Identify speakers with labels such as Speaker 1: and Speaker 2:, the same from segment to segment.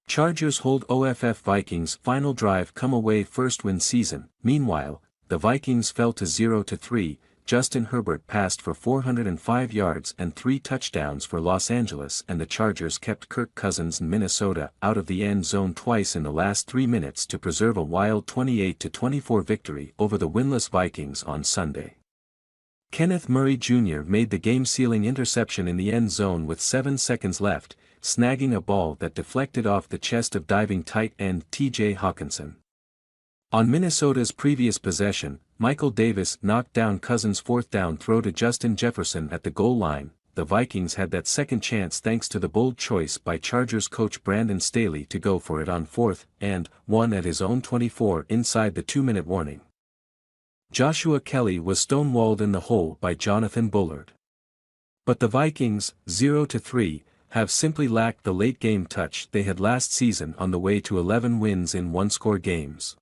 Speaker 1: Chargers hold OFF Vikings final drive come away first win season. Meanwhile, the Vikings fell to 0-3. Justin Herbert passed for 405 yards and 3 touchdowns for Los Angeles, and the Chargers kept Kirk Cousins and Minnesota out of the end zone twice in the last 3 minutes to preserve a wild 28-24 victory over the winless Vikings on Sunday. Kenneth Murray Jr. made the game-sealing interception in the end zone with 7 seconds left, snagging a ball that deflected off the chest of diving tight end T.J. Hawkinson. On Minnesota's previous possession, Michael Davis knocked down Cousins' fourth down throw to Justin Jefferson at the goal line. The Vikings had that second chance thanks to the bold choice by Chargers coach Brandon Staley to go for it on 4th and 1 at his own 24 inside the 2-minute warning. Joshua Kelly was stonewalled in the hole by Jonathan Bullard. But the Vikings, 0-3, have simply lacked the late-game touch they had last season on the way to 11 wins in one-score games.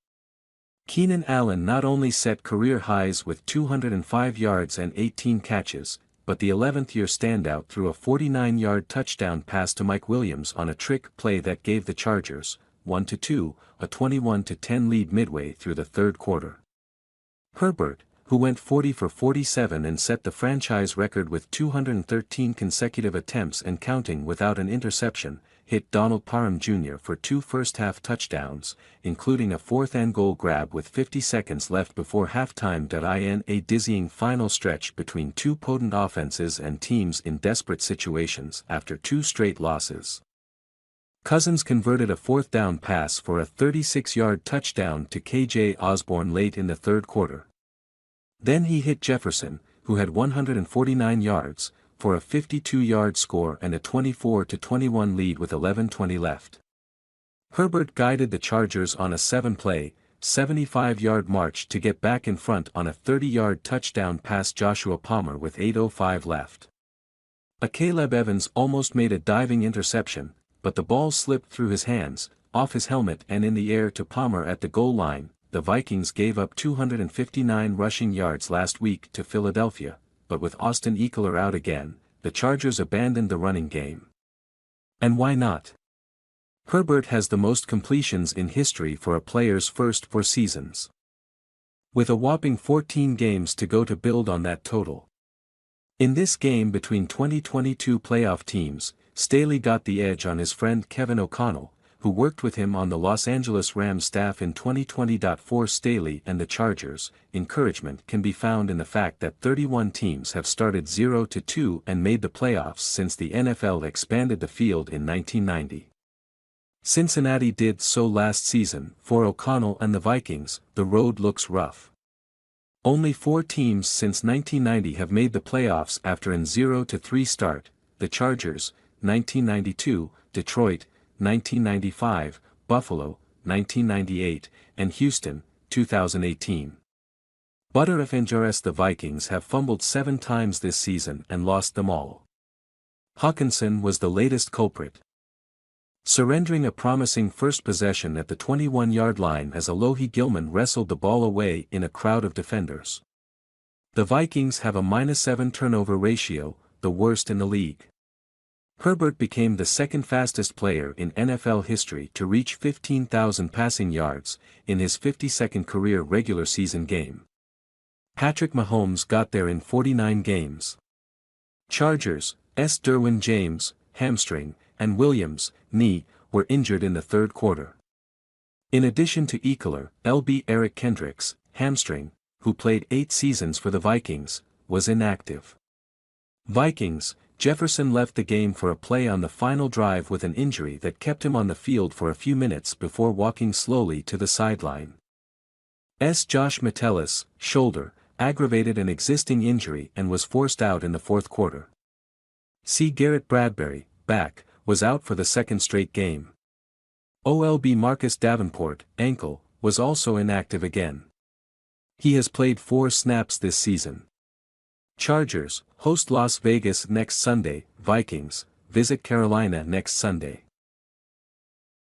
Speaker 1: Keenan Allen not only set career highs with 205 yards and 18 catches, but the 11th-year standout threw a 49-yard touchdown pass to Mike Williams on a trick play that gave the Chargers, 1-2, a 21-10 lead midway through the third quarter. Herbert, who went 40 for 47 and set the franchise record with 213 consecutive attempts and counting without an interception, hit Donald Parham Jr. for 2 first-half touchdowns, including a 4th-and-goal grab with 50 seconds left before halftime. In a dizzying final stretch between two potent offenses and teams in desperate situations after 2 straight losses. Cousins converted a 4th-down pass for a 36-yard touchdown to K.J. Osborne late in the third quarter. Then he hit Jefferson, who had 149 yards, for a 52-yard score and a 24-21 lead with 11:20 left. Herbert guided the Chargers on a 7-play, 75-yard march to get back in front on a 30-yard touchdown pass Joshua Palmer with 8:05 left. Caleb Evans almost made a diving interception, but the ball slipped through his hands, off his helmet and in the air to Palmer at the goal line. The Vikings gave up 259 rushing yards last week to Philadelphia, but with Austin Ekeler out again, the Chargers abandoned the running game. And why not? Herbert has the most completions in history for a player's first 4 seasons. With a whopping 14 games to go to build on that total. In this game between 2022 playoff teams, Staley got the edge on his friend Kevin O'Connell, who worked with him on the Los Angeles Rams staff in 2020. For Staley and the Chargers, encouragement can be found in the fact that 31 teams have started 0-2 and made the playoffs since the NFL expanded the field in 1990. Cincinnati did so last season. For O'Connell and the Vikings, the road looks rough. Only 4 teams since 1990 have made the playoffs after an 0-3 start: the Chargers, 1992, Detroit, 1995, Buffalo, 1998, and Houston, 2018. The Vikings have fumbled 7 times this season and lost them all. Hawkinson was the latest culprit, surrendering a promising first possession at the 21-yard line as Alohi Gilman wrestled the ball away in a crowd of defenders. The Vikings have a -7 turnover ratio, the worst in the league. Herbert became the second fastest player in NFL history to reach 15,000 passing yards in his 52nd career regular season game. Patrick Mahomes got there in 49 games. Chargers, Derwin James, hamstring, and Williams, knee, were injured in the third quarter. In addition to Ekeler, Eric Kendricks, hamstring, who played 8 seasons for the Vikings, was inactive. Vikings, Jefferson left the game for a play on the final drive with an injury that kept him on the field for a few minutes before walking slowly to the sideline. Josh Metellus, shoulder, aggravated an existing injury and was forced out in the fourth quarter. Garrett Bradbury, back, was out for the second straight game. Marcus Davenport, ankle, was also inactive again. He has played 4 snaps this season. Chargers, host Las Vegas next Sunday. Vikings, visit Carolina next Sunday.